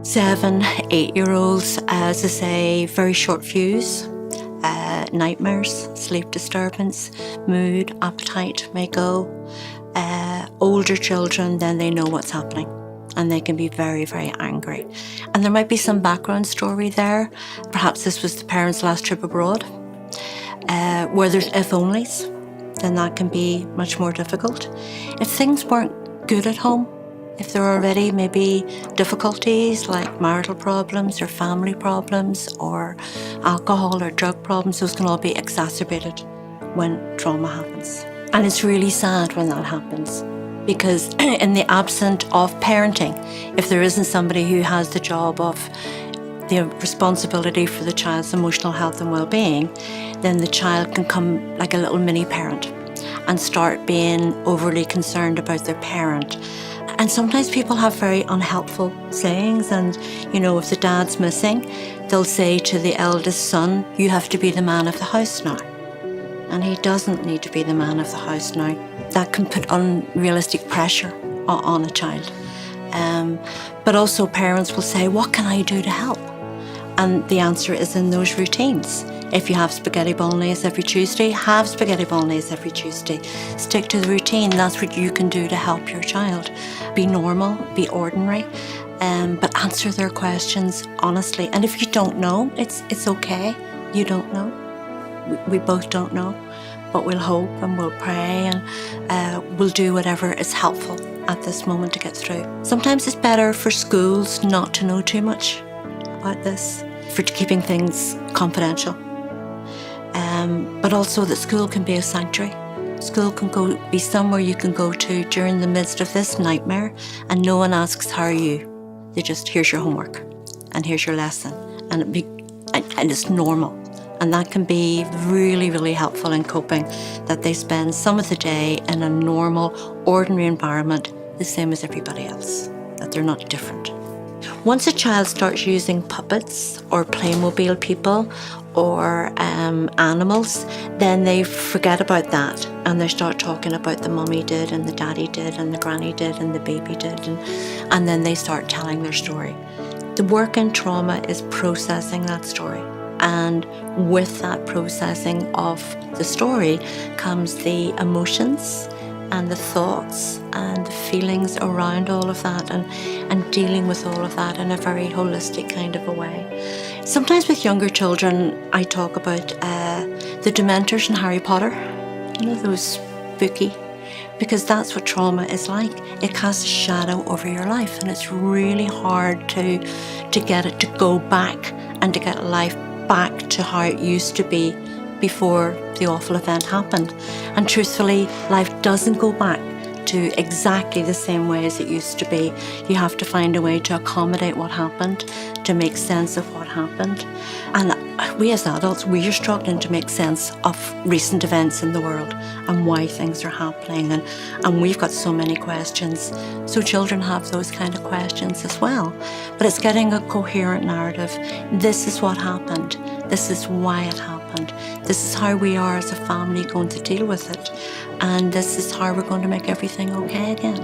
7, 8-year-olds, as I say, very short fuse, nightmares, sleep disturbance, mood, appetite may go. Older children, then they know what's happening and they can be very, very angry. And there might be some background story there. Perhaps this was the parents' last trip abroad, where there's if-onlys, then that can be much more difficult. If things weren't good at home, if there are already maybe difficulties like marital problems or family problems or alcohol or drug problems, those can all be exacerbated when trauma happens. And it's really sad when that happens, because in the absence of parenting, if there isn't somebody who has the job of the responsibility for the child's emotional health and well-being, then the child can come like a little mini parent and start being overly concerned about their parent. And sometimes people have very unhelpful sayings, and if the dad's missing, they'll say to the eldest son, "You have to be the man of the house now." And he doesn't need to be the man of the house now. That can put unrealistic pressure on a child. But also parents will say, "What can I do to help?" And the answer is in those routines. If you have spaghetti bolognese every Tuesday, have spaghetti bolognese every Tuesday. Stick to the routine. That's what you can do to help your child. Be normal, be ordinary, but answer their questions honestly. And if you don't know, it's okay. You don't know. We both don't know, but we'll hope and we'll pray and we'll do whatever is helpful at this moment to get through. Sometimes it's better for schools not to know too much about this, for keeping things confidential. But also that school can be a sanctuary. School can be somewhere you can go to during the midst of this nightmare, and no one asks, "How are you?" They just, "Here's your homework and here's your lesson," and it's normal. And that can be really, really helpful in coping, that they spend some of the day in a normal, ordinary environment, the same as everybody else, that they're not different. Once a child starts using puppets or Playmobil people or animals, then they forget about that and they start talking about the mummy did and the daddy did and the granny did and the baby did, and then they start telling their story. The work in trauma is processing that story. And with that processing of the story comes the emotions and the thoughts and the feelings around all of that, and dealing with all of that in a very holistic kind of a way. Sometimes with younger children, I talk about the Dementors in Harry Potter, those spooky, because that's what trauma is like. It casts a shadow over your life, and it's really hard to get it to go back and to get life back to how it used to be before the awful event happened. And truthfully, life doesn't go back to exactly the same way as it used to be. You have to find a way to accommodate what happened, to make sense of what happened. And we as adults, we are struggling to make sense of recent events in the world and why things are happening. And we've got so many questions. So children have those kind of questions as well. But it's getting a coherent narrative. This is what happened. This is why it happened. This is how we are as a family going to deal with it. And this is how we're going to make everything okay again.